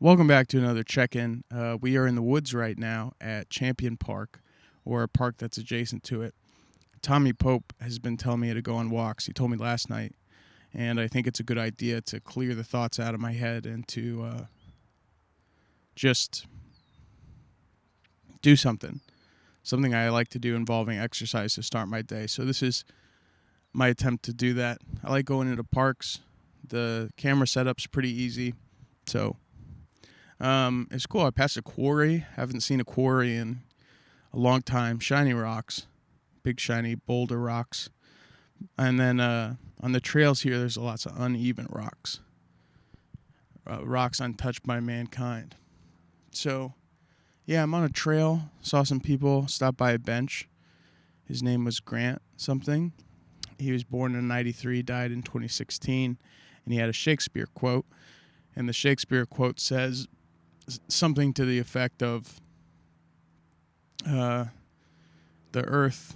Welcome back to another check-in. We are in the woods right now at Champion Park, or a park that's adjacent to it. Tommy Pope has been telling me to go on walks. He told me last night, and I think it's a good idea to clear the thoughts out of my head and to just do something I like to do involving exercise to start my day. So this is my attempt to do that. I like going into parks. The camera setup's pretty easy, so it's cool. I passed a quarry. Haven't seen a quarry in a long time. Shiny rocks, big shiny boulder rocks. And then on the trails here, there's lots of uneven rocks. Rocks untouched by mankind. So, yeah, I'm on a trail. Saw some people. Stopped by a bench. His name was Grant something. He was born in 93, died in 2016. And he had a Shakespeare quote. And the Shakespeare quote says something to the effect of, the earth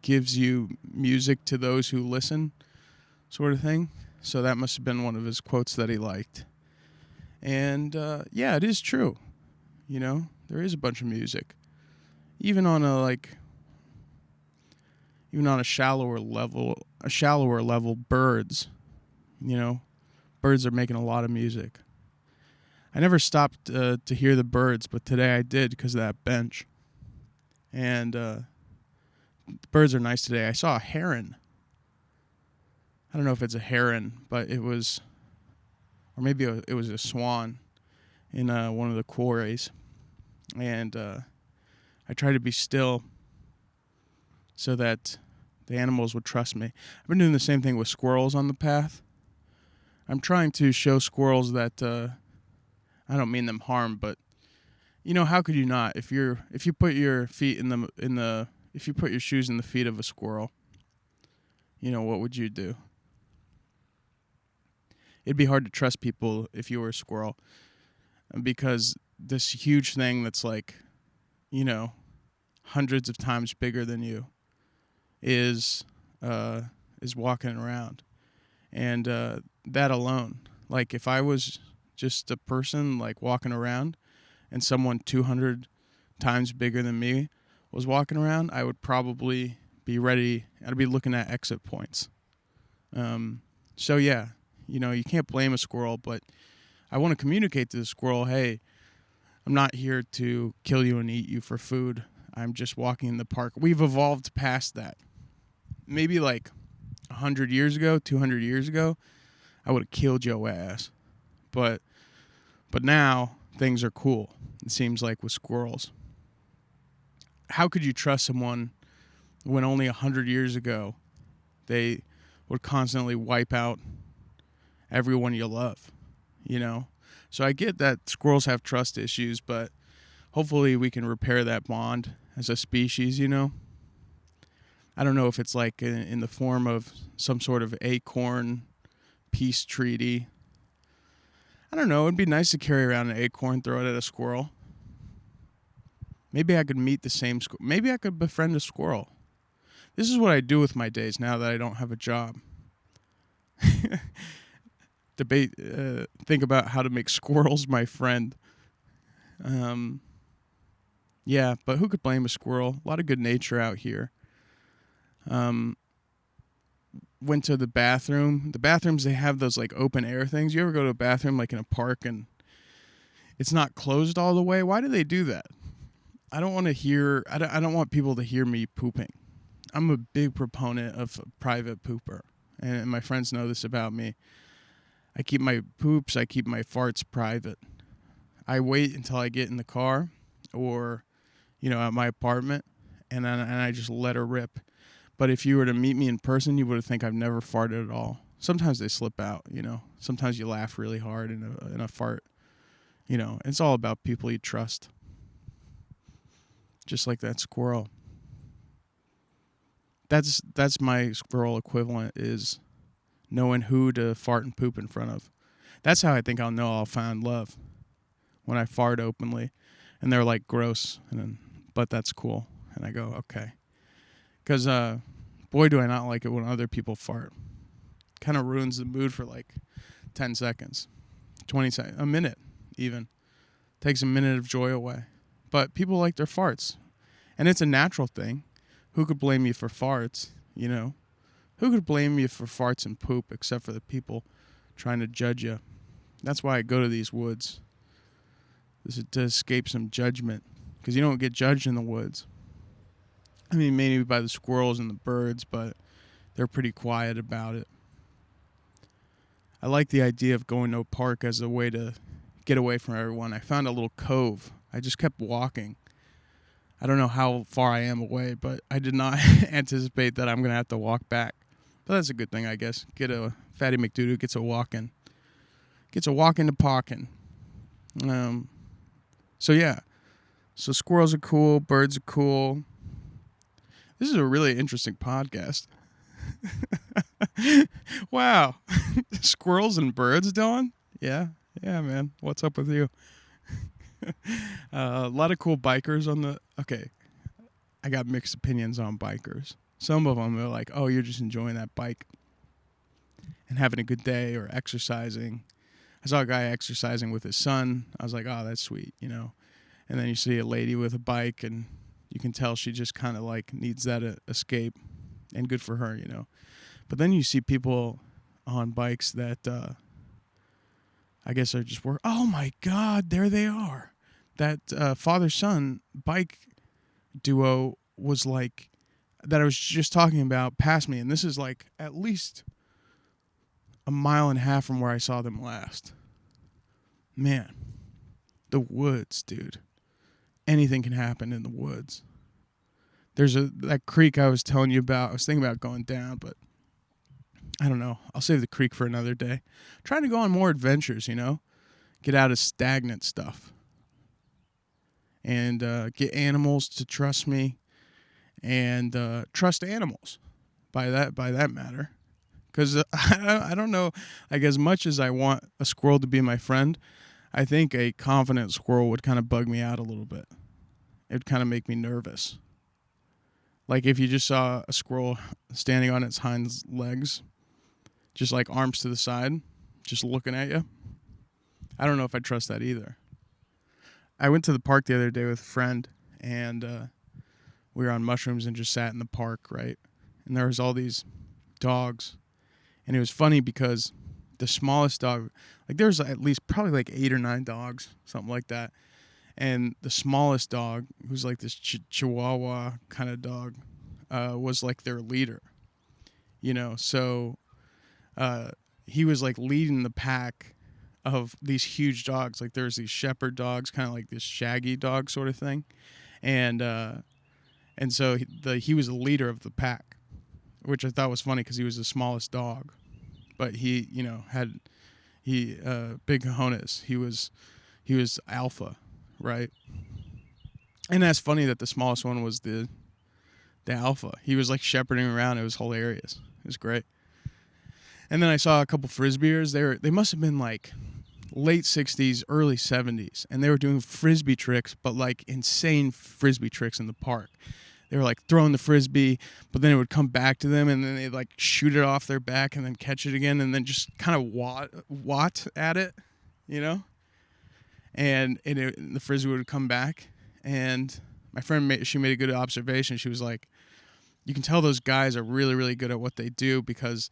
gives you music to those who listen, sort of thing. So that must have been one of his quotes that he liked. And, yeah, it is true. You know, there is a bunch of music. Even on a shallower level, birds, birds are making a lot of music. I never stopped to hear the birds, but today I did because of that bench. And the birds are nice today. I saw a heron. I don't know if it's a heron, but it was, or maybe it was a swan in one of the quarries. And I tried to be still so that the animals would trust me. I've been doing the same thing with squirrels on the path. I'm trying to show squirrels that I don't mean them harm, but how could you not? If you put your feet if you put your shoes in the feet of a squirrel, what would you do? It'd be hard to trust people if you were a squirrel, because this huge thing that's hundreds of times bigger than you is walking around. And that alone, if I was just a person walking around and someone 200 times bigger than me was walking around, I would probably be ready. I'd be looking at exit points. So yeah, you can't blame a squirrel, but I want to communicate to the squirrel, hey, I'm not here to kill you and eat you for food. I'm just walking in the park. We've evolved past that. Maybe 100 years ago, 200 years ago, I would have killed your ass. But now things are cool, it seems like, with squirrels. How could you trust someone when only 100 years ago they would constantly wipe out everyone you love, So I get that squirrels have trust issues, but hopefully we can repair that bond as a species, I don't know if it's in the form of some sort of acorn peace treaty. I don't know. It'd be nice to carry around an acorn, throw it at a squirrel. Maybe I could meet the same squirrel. Maybe I could befriend a squirrel. This is what I do with my days now that I don't have a job. Think about how to make squirrels my friend. Yeah, but who could blame a squirrel? A lot of good nature out here. Went to the bathroom. The bathrooms, they have those open air things. You ever go to a bathroom in a park and it's not closed all the way? Why do they do that? I don't want to hear. I don't want people to hear me pooping. I'm a big proponent of private pooper, and my friends know this about me. I keep my poops, I keep my farts private. I wait until I get in the car or, at my apartment, and I just let her rip. But if you were to meet me in person, you would think I've never farted at all. Sometimes they slip out, Sometimes you laugh really hard in a fart. It's all about people you trust. Just like that squirrel. That's my squirrel equivalent, is knowing who to fart and poop in front of. That's how I think I'll know I'll find love. When I fart openly and they're gross, but that's cool. And I go, okay. Because, boy, do I not like it when other people fart. Kind of ruins the mood for 10 seconds, 20 seconds, a minute. even. Takes a minute of joy away. But people like their farts. And it's a natural thing. Who could blame you for farts, you know? Who could blame you for farts and poop except for the people trying to judge you? That's why I go to these woods. This is to escape some judgment. Because you don't get judged in the woods. I mean, maybe by the squirrels and the birds, but they're pretty quiet about it. I like the idea of going to a park as a way to get away from everyone. I found a little cove. I just kept walking. I don't know how far I am away, but I did not anticipate that I'm going to have to walk back. But that's a good thing, I guess. Get a Fatty McDoodoo gets a walk in. Gets a walk into parking. So yeah. So squirrels are cool. Birds are cool. This is a really interesting podcast. Wow. Squirrels and birds, Dylan? Yeah, man. What's up with you? A lot of cool bikers on the... Okay, I got mixed opinions on bikers. Some of them are like, oh, you're just enjoying that bike and having a good day or exercising. I saw a guy exercising with his son. I was like, oh, that's sweet, you know. And then you see a lady with a bike, and you can tell she just kind of like needs that escape, and good for her, you know. But then you see people on bikes that I guess are just work. Oh my God, there they are. That father-son bike duo was like, that I was just talking about, passed me. And this is like at least a mile and a half from where I saw them last. Man, the woods, dude. Anything can happen in the woods. There's that creek I was telling you about. I was thinking about going down, but I don't know. I'll save the creek for another day. I'm trying to go on more adventures, you know? Get out of stagnant stuff. And get animals to trust me. And trust animals by that matter. Because I don't know, like as much as I want a squirrel to be my friend, I think a confident squirrel would kind of bug me out a little bit. It would kind of make me nervous. Like if you just saw a squirrel standing on its hind legs, just like arms to the side, just looking at you. I don't know if I trust that either. I went to the park the other day with a friend, and we were on mushrooms and just sat in the park, right? And there was all these dogs. And it was funny because the smallest dog, like there's at least probably like 8 or 9 dogs, something like that. And the smallest dog, who's like this Chihuahua kind of dog, was like their leader, you know. So he was like leading the pack of these huge dogs. Like there's these shepherd dogs, kind of like this shaggy dog sort of thing, and so he was the leader of the pack, which I thought was funny because he was the smallest dog, but he, you know, had big cojones. He was alpha. Right. And that's funny that the smallest one was the alpha. He was like shepherding around. It was hilarious. It was great. And then I saw a couple frisbeers. They must have been like late 60s, early 70s. And they were doing frisbee tricks, but like insane frisbee tricks in the park. They were like throwing the frisbee, but then it would come back to them, and then they'd like shoot it off their back and then catch it again and then just kind of watt at it, you know? And the frisbee would come back, and my friend made a good observation. She was like, you can tell those guys are really, really good at what they do because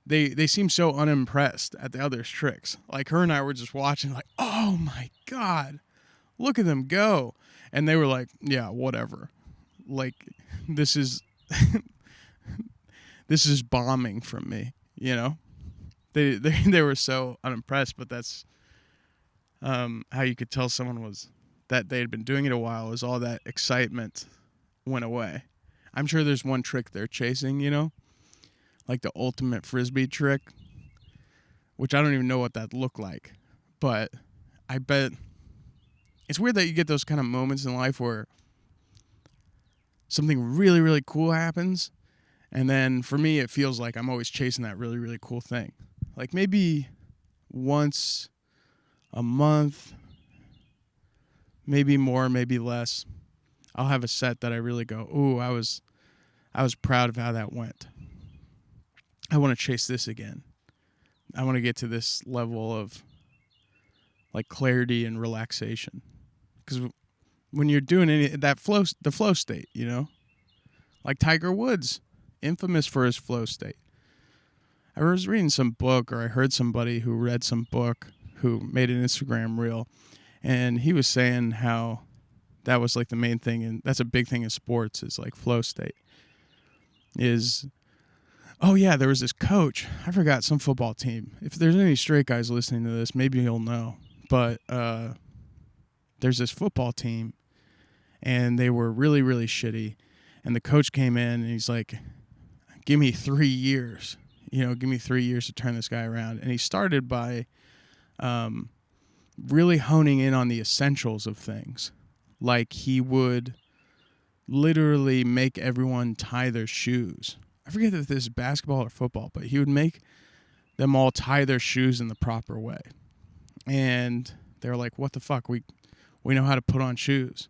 they seem so unimpressed at the other's tricks. Like her and I were just watching like, oh my God, look at them go. And they were like, yeah, whatever. Like this is bombing from me, you know? They were so unimpressed, but that's how you could tell someone was that they had been doing it a while, is all that excitement went away. I'm sure there's one trick they're chasing, you know, like the ultimate frisbee trick, which I don't even know what that looked like, but I bet it's weird that you get those kind of moments in life where something really, really cool happens, and then for me it feels like I'm always chasing that really, really cool thing. Like maybe once a month, maybe more, maybe less, I'll have a set that I really go, ooh, I was proud of how that went. I want to chase this again. I want to get to this level of like clarity and relaxation. Because when you're doing the flow state, like Tiger Woods, infamous for his flow state. I was reading some book, or I heard somebody who read some book who made an Instagram reel, and he was saying how that was like the main thing, and that's a big thing in sports, is like flow state. Oh yeah, there was this coach, I forgot, some football team. If there's any straight guys listening to this, maybe you'll know. But there's this football team, and they were really, really shitty. And the coach came in, and he's like, give me 3 years. Give me 3 years to turn this guy around. And he started by really honing in on the essentials of things. Like he would literally make everyone tie their shoes. I forget if this is basketball or football, but he would make them all tie their shoes in the proper way. And they were like, what the fuck? We know how to put on shoes.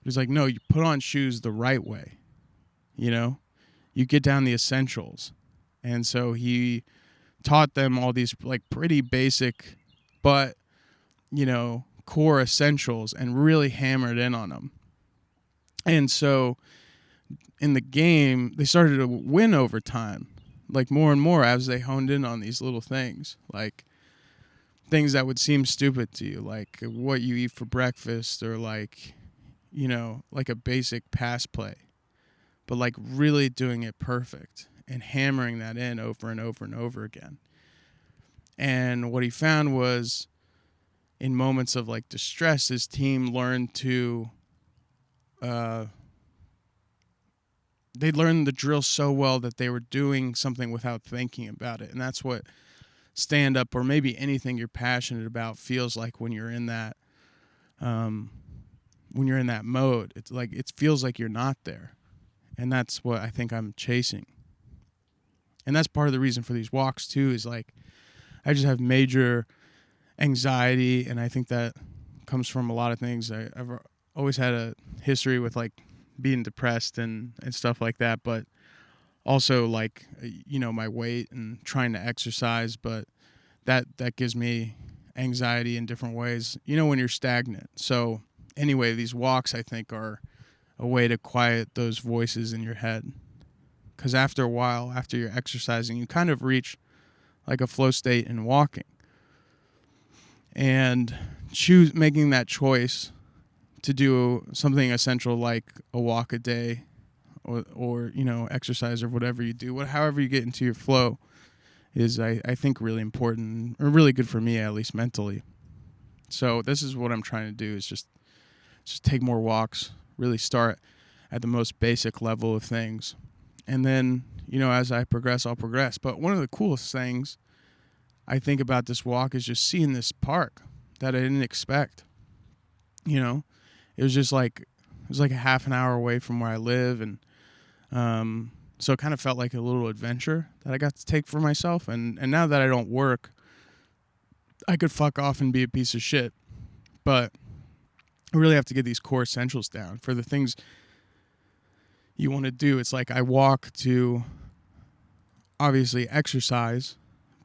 He's like, no, you put on shoes the right way. You get down the essentials. And so he taught them all these like pretty basic, but, core essentials, and really hammered in on them. And so in the game, they started to win over time, like more and more as they honed in on these little things, like things that would seem stupid to you, like what you eat for breakfast, or like, like a basic pass play, but like really doing it perfect and hammering that in over and over and over again. And what he found was, in moments of like distress, his team learned to they learned the drill so well that they were doing something without thinking about it. And that's what stand-up, or maybe anything you're passionate about, feels like when you're in that mode. It's like, it feels like you're not there. And that's what I think I'm chasing. And that's part of the reason for these walks too, is like, I just have major anxiety, and I think that comes from a lot of things. I've always had a history with like being depressed and stuff like that, but also like, my weight and trying to exercise, but that gives me anxiety in different ways, when you're stagnant. So anyway, these walks, I think, are a way to quiet those voices in your head. Because after a while, after you're exercising, you kind of reach like a flow state in walking. And making that choice to do something essential like a walk a day, or exercise, or whatever you do, however you get into your flow, is I think really important, or really good for me, at least mentally. So this is what I'm trying to do, is just take more walks, really start at the most basic level of things. And then, as I progress, I'll progress. But one of the coolest things I think about this walk is just seeing this park that I didn't expect. It was just like, a half an hour away from where I live. And so it kind of felt like a little adventure that I got to take for myself. And now that I don't work, I could fuck off and be a piece of shit. But I really have to get these core essentials down for the things you want to do. It's like I walk to obviously exercise,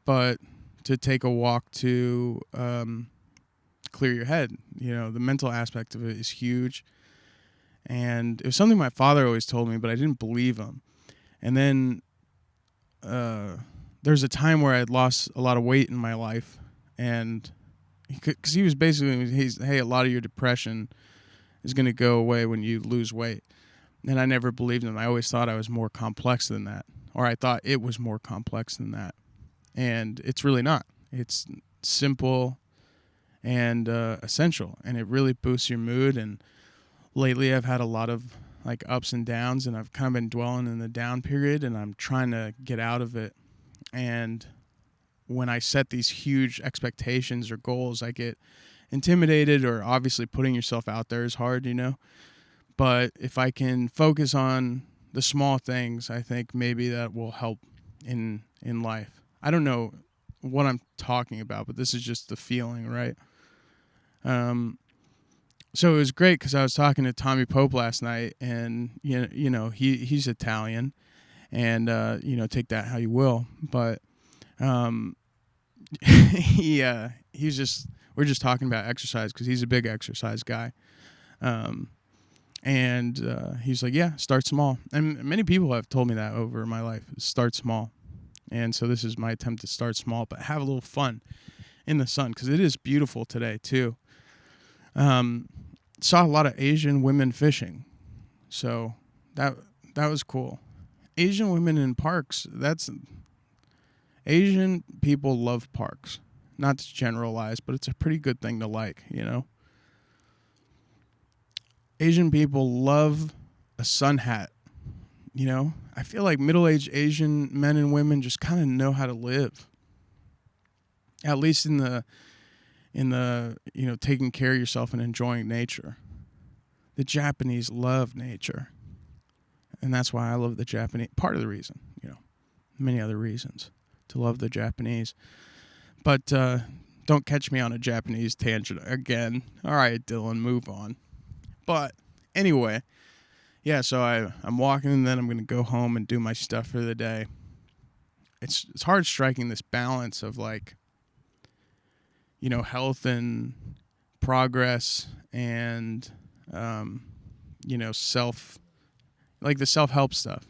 but to take a walk to clear your head. The mental aspect of it is huge. And it was something my father always told me, but I didn't believe him. And then there's a time where I'd lost a lot of weight in my life, and because he was basically, hey, a lot of your depression is going to go away when you lose weight. And I never believed him. I always thought I was more complex than that, or I thought it was more complex than that. And it's really not. It's simple and essential, and it really boosts your mood. And lately I've had a lot of like ups and downs, and I've kind of been dwelling in the down period, and I'm trying to get out of it. And when I set these huge expectations or goals, I get intimidated, or obviously putting yourself out there is hard, But if I can focus on the small things, I think maybe that will help in life. I don't know what I'm talking about, but this is just the feeling, right? So it was great because I was talking to Tommy Pope last night, and he's Italian, and take that how you will, but he was just, we're just talking about exercise because he's a big exercise guy. And he's like, yeah, start small. And many people have told me that over my life, start small. And so this is my attempt to start small, but have a little fun in the sun because it is beautiful today too. Saw a lot of Asian women fishing. So that was cool. Asian women in parks, Asian people love parks. Not to generalize, but it's a pretty good thing to like, you know? Asian people love a sun hat, you know? I feel like middle-aged Asian men and women just kind of know how to live. At least in the taking care of yourself and enjoying nature. The Japanese love nature. And that's why I love the Japanese. Part of the reason, many other reasons to love the Japanese. But don't catch me on a Japanese tangent again. All right, Dylan, move on. But anyway, yeah, so I'm walking and then I'm going to go home and do my stuff for the day. It's hard striking this balance of health and progress and, the self-help stuff.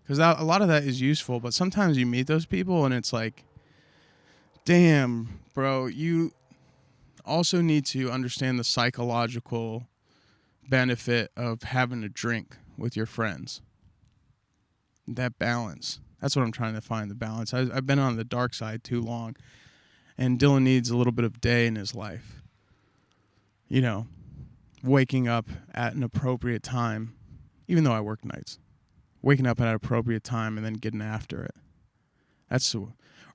Because a lot of that is useful, but sometimes you meet those people and it's like, damn, bro, you also need to understand the psychological benefit of having a drink with your friends. That balance. That's what I'm trying to find, the balance. I've been on the dark side too long, and Dylan needs a little bit of day in his life. Waking up at an appropriate time, even though I work nights. Waking up at an appropriate time and then getting after it. That's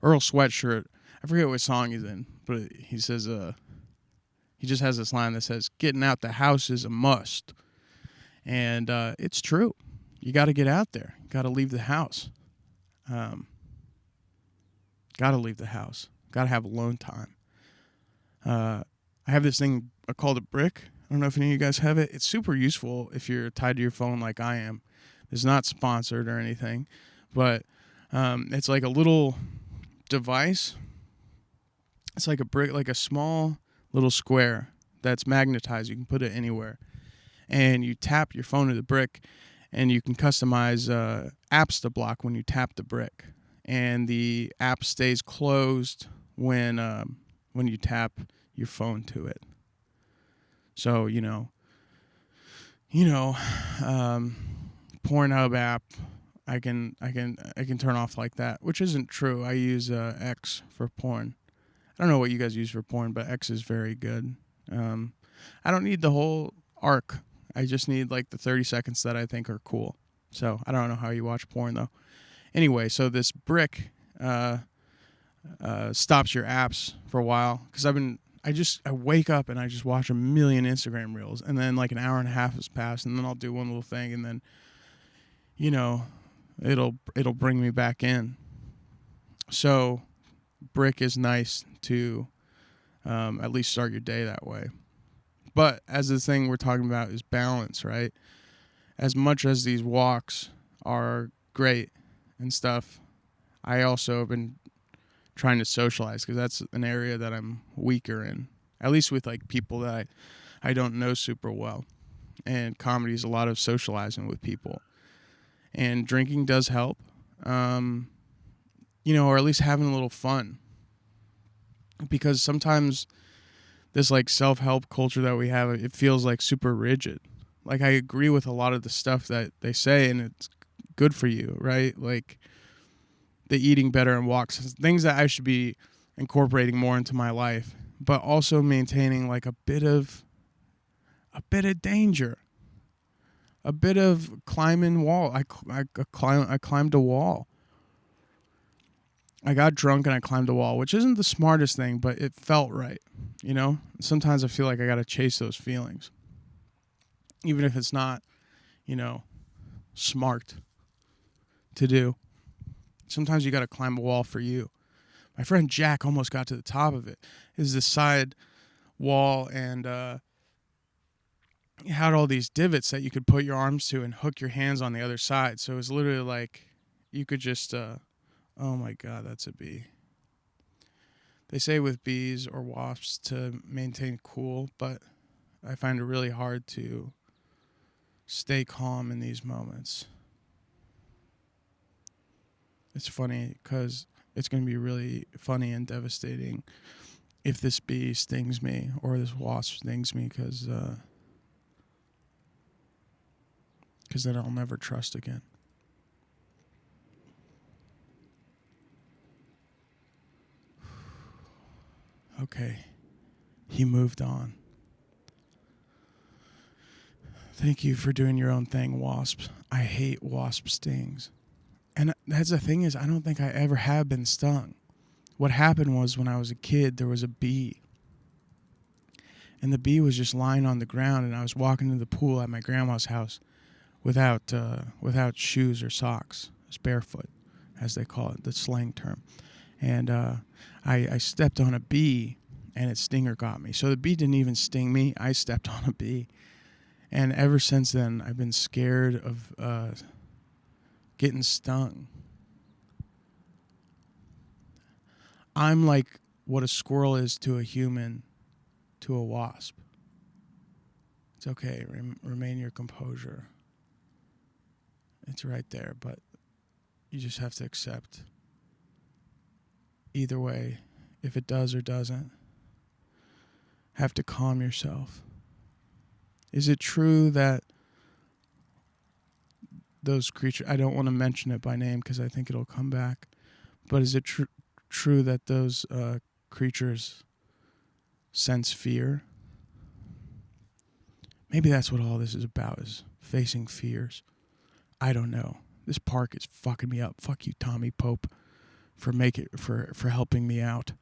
Earl Sweatshirt. I forget what song he's in, but he says, he just has this line that says, getting out the house is a must. And it's true. You got to get out there. Got to leave the house. Got to leave the house. Got to have alone time. I have this thing called a brick. I don't know if any of you guys have it. It's super useful if you're tied to your phone like I am. It's not sponsored or anything, but it's like a little device. It's like a brick, like a small little square that's magnetized. You can put it anywhere. And you tap your phone to the brick, and you can customize apps to block when you tap the brick. And the app stays closed when you tap your phone to it. So, Pornhub app, I can turn off like that, which isn't true. I use X for porn. I don't know what you guys use for porn, but X is very good. I don't need the whole arc. I just need the 30 seconds that I think are cool. So I don't know how you watch porn though. Anyway, so this brick stops your apps for a while because I wake up and I just watch a million Instagram reels, and then an hour and a half has passed, and then I'll do one little thing, and then it'll bring me back in. So brick is nice to at least start your day that way. But as the thing we're talking about is balance, right? As much as these walks are great and stuff, I also have been trying to socialize because that's an area that I'm weaker in, at least with people that I don't know super well. And comedy is a lot of socializing with people. And drinking does help, or at least having a little fun. Because sometimes this self-help culture that we have, it feels super rigid. I agree with a lot of the stuff that they say, and it's good for you, right? The eating better and walks, things that I should be incorporating more into my life, but also maintaining a bit of danger, a bit of climbing wall. I climbed a wall. I got drunk and I climbed a wall, which isn't the smartest thing, but it felt right. Sometimes I feel like I got to chase those feelings, even if it's not, smart to do. Sometimes you got to climb a wall for you. My friend Jack almost got to the top of it. It was this side wall, and it had all these divots that you could put your arms to and hook your hands on the other side. So it was literally you could just, oh my God, that's a bee. They say with bees or wasps to maintain cool, but I find it really hard to stay calm in these moments. It's funny because it's going to be really funny and devastating if this bee stings me or this wasp stings me, because then I'll never trust again. Okay. He moved on. Thank you for doing your own thing, wasps. I hate wasp stings. And that's the thing is, I don't think I ever have been stung. What happened was when I was a kid, there was a bee. And the bee was just lying on the ground, and I was walking to the pool at my grandma's house without shoes or socks. It's barefoot, as they call it, the slang term. And I stepped on a bee, and its stinger got me. So the bee didn't even sting me. I stepped on a bee. And ever since then, I've been scared of getting stung. I'm like what a squirrel is to a human, to a wasp. It's okay. Remain your composure. It's right there, but you just have to accept. Either way, if it does or doesn't, have to calm yourself. Is it true that those creatures, I don't want to mention it by name because I think it'll come back, but is it true that those creatures sense fear? Maybe that's what all this is about, is facing fears. I don't know. This park is fucking me up. Fuck you, Tommy Pope, for helping me out.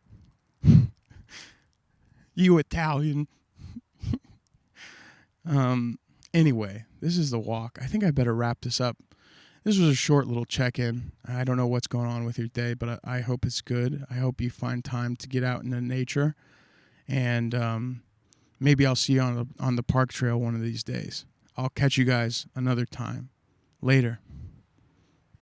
You Italian. Anyway, this is the walk. I think I better wrap this up. This was a short little check-in. I don't know what's going on with your day, but I hope it's good. I hope you find time to get out into nature, and maybe I'll see you on the park trail one of these days. I'll catch you guys another time. Later.